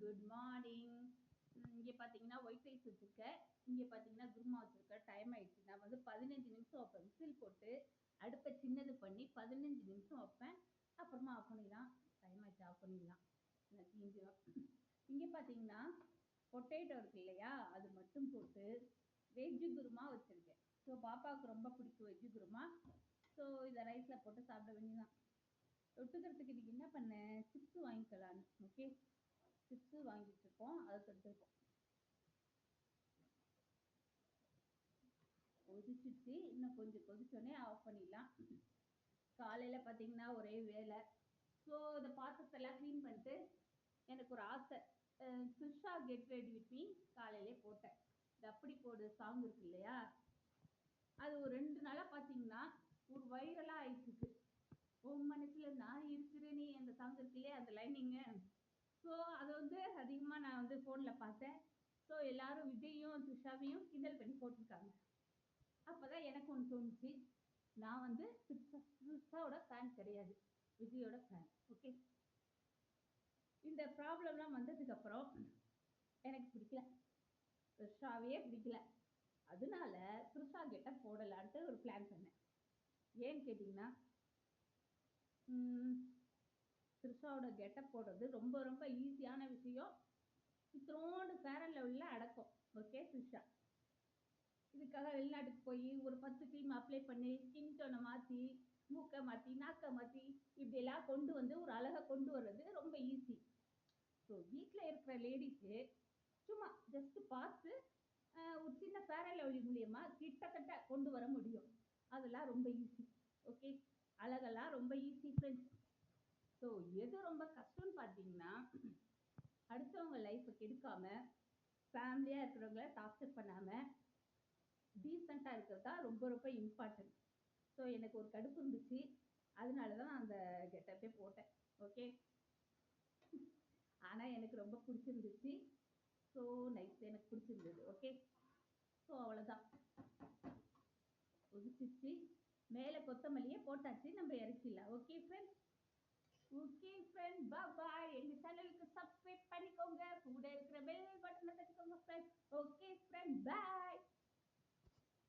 Good morning. இங்கே பார்த்தீங்கன்னா white rice வச்சுருக்கேன். இங்கே பார்த்தீங்கன்னா குருமா வச்சுருக்கேன். டைம் ஆயிடுச்சு. நான் வந்து 15 நிமிஷம் வைப்பேன். விசில் போட்டு அடுப்பை சின்னது பண்ணி 15 நிமிஷம் வைப்பேன். அப்புறமா ஆஃப் பண்ணிடலாம். டைம் ஆயிடுச்சு, ஆஃப் பண்ணிடலாம். நான் தீஞ்சிடும். இங்கே பார்த்தீங்கன்னா பொட்டேட்டோ இருக்கு இல்லையா, அது மட்டும் போட்டு வெஜ்ஜு குருமா வச்சுருக்கேன். ஸோ பாப்பாவுக்கு ரொம்ப பிடிக்கும் வெஜ்ஜு குருமா. ஸோ இதை ரைஸில் போட்டு சாப்பிட வேண்டியதான். தொட்டுக்கிறதுக்கு இன்னைக்கு என்ன பண்ணேன், சிப்ஸ் வாங்கிக்கலான்னு. ஓகே, சிப்ஸு வாங்கி வச்சுருக்கோம், அதை தொட்டுருக்கோம். கொதிச்சிச்சு, இன்னும் கொஞ்சம் கொதிச்சோடனே ஆஃப் பண்ணிடலாம். காலையில் பார்த்தீங்கன்னா ஒரே வேலை. ஸோ இந்த பாத்திரத்தெல்லாம் க்ளீன் பண்ணிட்டு எனக்கு ஒரு ஆசை, Trisha get ready with me காலையிலே போட்டேன். இந்த அப்படி போடு சாங் இருக்கு இல்லையா, அது ஒரு 2 நாளாக பார்த்தீங்கன்னா ஒரு வைரலாக ஆயிட்டுருக்கு. உன் மனசுல நான் இருக்கிறேனே அந்த சாங் இருக்கு இல்லையா, அந்த லைனிங்கு. ஸோ அதை வந்து அதிகமாக நான் வந்து ஃபோனில் பார்த்தேன். ஸோ எல்லாரும் விஜயும் த்ரிஷாவையும் கிண்டல் பண்ணி போட்டிருக்காங்க. அப்போ தான் எனக்கு ஒன்று தோணுச்சு, நான் வந்து த்ரிஷாவோட ஃபேன் கிடையாது, விஜயோட ஃபேன். ஓகே, இந்த ப்ராப்ளம்லாம் வந்ததுக்கப்புறம் எனக்கு பிடிக்கல, த்ரிஷாவே பிடிக்கல. அதனால த்ரிஷா கெட்ட போடலான்ட்டு ஒரு பிளான் பண்ணேன். ஏன்னு கேட்டிங்கன்னா, த்ரிஷாவோட கெட்டப் போடுறது ரொம்ப ரொம்ப ஈஸியான விஷயம். இத்தனோண்டு ஃபேர் அண்ட் லவ்லியில் அடக்கும். ஓகே, த்ரிஷா இதுக்காக வெளிநாட்டுக்கு போய் ஒரு 10 க்ரீம் அப்ளை பண்ணி ஸ்கின் டோனை மாற்றி மூக்கை மாற்றி நாக்கை மாற்றி இப்படியெல்லாம் கொண்டு வந்து ஒரு அழகாக கொண்டு வர்றது ரொம்ப ஈஸி. ஸோ வீட்டில் இருக்கிற லேடிஸு சும்மா ஜஸ்ட் பார்த்து ஒரு சின்ன ஃபேர் அண்ட் லவ்லி மூலியமா கிட்டத்தட்ட கொண்டு வர முடியும். அதெல்லாம் ரொம்ப ஈஸி. ஓகே, அழகெல்லாம் ரொம்ப ஈஸி ஃப்ரெண்ட்ஸ். ஸோ எது ரொம்ப கஷ்டம்னு பார்த்தீங்கன்னா, அடுத்தவங்க லைஃப்பை கெடுக்காம, ஃபேமிலியாக இருக்கிறவங்கள டார்ச்சர் பண்ணாமல் டீசெண்டாக இருக்கிறது தான் ரொம்ப ரொம்ப இம்பார்ட்டன்ட். ஸோ எனக்கு ஒரு கடுப்பு இருந்துச்சு, அதனால தான் நான் அந்த கெட்டப்பே போட்டேன். ஓகே, ஆனால் எனக்கு ரொம்ப பிடிச்சிருந்துச்சு. ஸோ நைஸ், எனக்கு பிடிச்சிருந்தது. ஓகே, ஸோ அவ்வளோதான், கொதிச்சிச்சு, மேலே கொத்தமல்லியே போட்டாச்சு, நம்ம இறக்கிடலாம். ஓகே ஃப்ரெண்ட்ஸ், ஓகே ஃப்ரெண்ட், பாய். எங்கள் சேனலுக்கு சப்ஸ்கிரைப் பண்ணிக்கோங்க, கூட இருக்கிற பெல் பட்டனை தட்டிக்கோங்க ஃப்ரெண்ட். ஓகே ஃப்ரெண்ட், பாய்.